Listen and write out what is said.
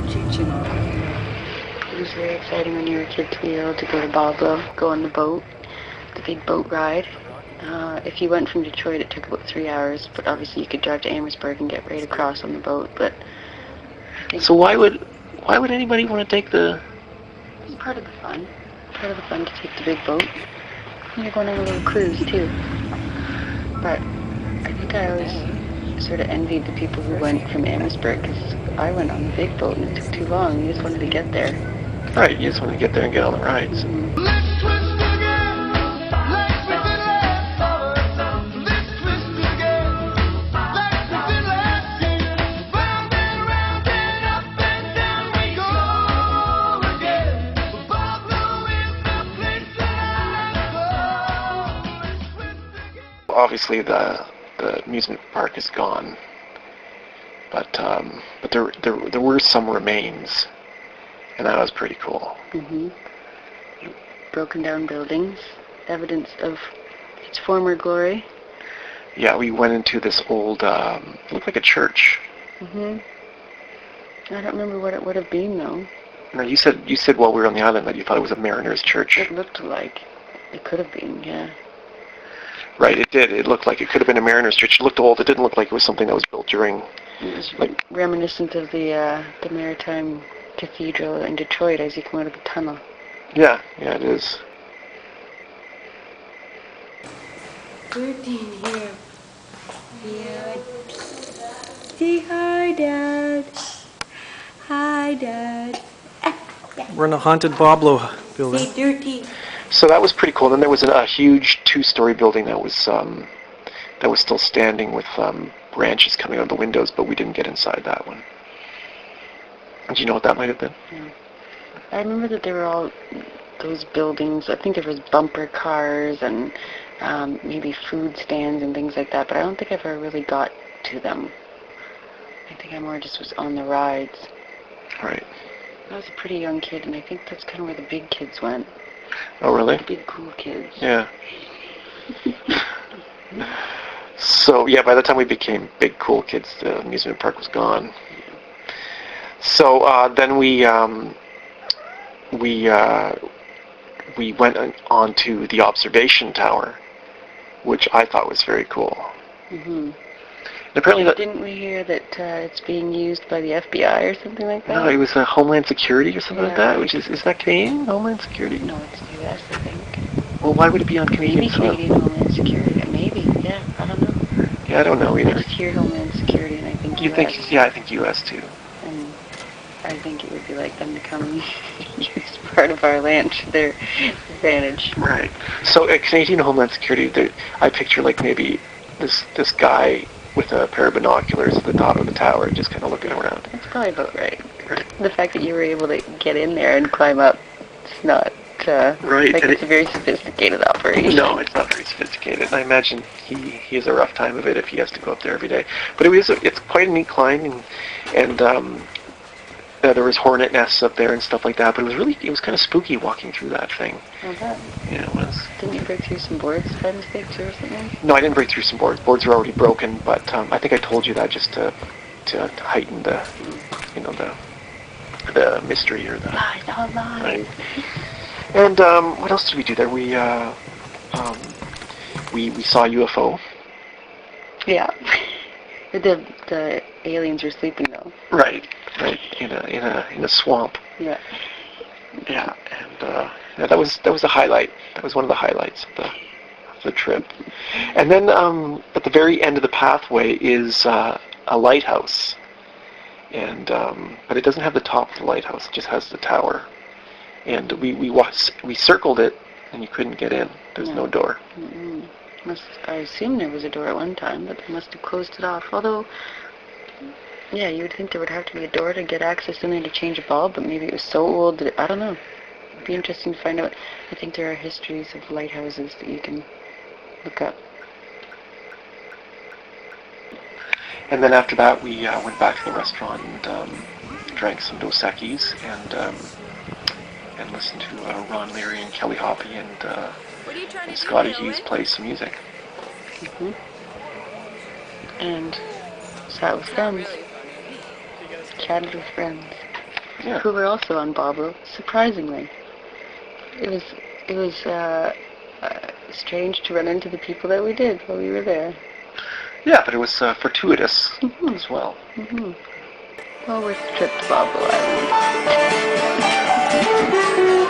teaching. It was very exciting when you were a kid to be able to go to Boblo, go on the boat, the big boat ride. If you went from Detroit, it took about 3 hours, but obviously you could drive to Amherstburg and get right across on the boat. But I think so why would anybody want to take the? it's part of the fun. Part of the fun to take the big boat. And you're going on a little cruise too. But I think I always sort of envied the people who went from Amherstburg, because I went on the big boat and it took too long. You just wanted to get there. Right, you just want to get there and get on the rides. Mm-hmm. Obviously, the amusement park is gone, but there were some remains, and that was pretty cool. Mm-hmm. Broken down buildings, evidence of its former glory. Yeah, we went into this old, it looked like a church. Mm-hmm. I don't remember what it would have been though. No, you said while we were on the island that you thought it was a mariner's church. It looked like it could have been, yeah. Right, it did. It looked like it could have been a mariner's church. It looked old. It didn't look like it was something that was built during. It was reminiscent of the Maritime Cathedral in Detroit as you come out of the tunnel. Yeah, it is. 13 here. Yeah. Say hi, Dad. Hi, Dad. We're in a haunted Boblo building. Say dirty. So that was pretty cool. Then there was a huge two-story building that was still standing with branches coming out of the windows, but we didn't get inside that one. Do you know what that might have been? Yeah. I remember that there were all those buildings. I think there was bumper cars and maybe food stands and things like that, but I don't think I ever really got to them. I think I more just was on the rides. Right. I was a pretty young kid, and I think that's kind of where the big kids went. Oh, really? The big cool kids. Yeah. So, yeah, by the time we became big cool kids, the amusement park was gone. So then we went on to the observation tower, which I thought was very cool. Mm-hmm. And apparently Didn't we hear that it's being used by the FBI or something like that? No, it was Homeland Security or something like that, right. which is that Canadian? Homeland Security? No, it's U.S., I think. Well, why would it be on Canadian Maybe soil? Canadian Homeland Security. Maybe, yeah, I don't know. Yeah, I don't know I either. just hear Homeland Security and I think You US. think? Yeah, I think U.S. too. And I think it would be like them to come and use part of our land to their advantage. Right. So at Canadian Homeland Security, I picture like maybe this guy with a pair of binoculars at the top of the tower, just kind of looking around. That's probably about right. The fact that you were able to get in there and climb up, it's not right. like it's a very sophisticated operation. No, it's not very sophisticated. I imagine he has a rough time of it if he has to go up there every day. But it's quite a neat climb, and there was hornet nests up there and stuff like that. But it was kind of spooky walking through that thing. Okay. Yeah, it was. Didn't you break through some boards by mistake too or something? No, I didn't break through some boards. Boards were already broken, but I think I told you that just to heighten the mystery or the. Lies, all lies. Right. And what else did we do there? We saw a UFO. Yeah. The aliens were sleeping though. Right. In a swamp. Yeah. Yeah, and that was a highlight. That was one of the highlights of the trip. And then at the very end of the pathway is a lighthouse, and but it doesn't have the top of the lighthouse. It just has the tower. And we circled it, and you couldn't get in. There's no door. Mm-hmm. I assume there was a door at one time, but they must have closed it off. Although, yeah, you would think there would have to be a door to get access in there to change a bulb, but maybe it was so old that I don't know. It'd be interesting to find out. I think there are histories of lighthouses that you can look up. And then after that, we went back to the restaurant and drank some Dos Equis and listened to Ron Leary and Kelly Hoppy and Scotty Hughes play some music. Mm-hmm. And sat with friends. Chatted with friends. Yeah. who were also on Boblo, surprisingly. It was strange to run into the people that we did while we were there. Yeah, but it was fortuitous as well. Well worth the trip to Boblo Island.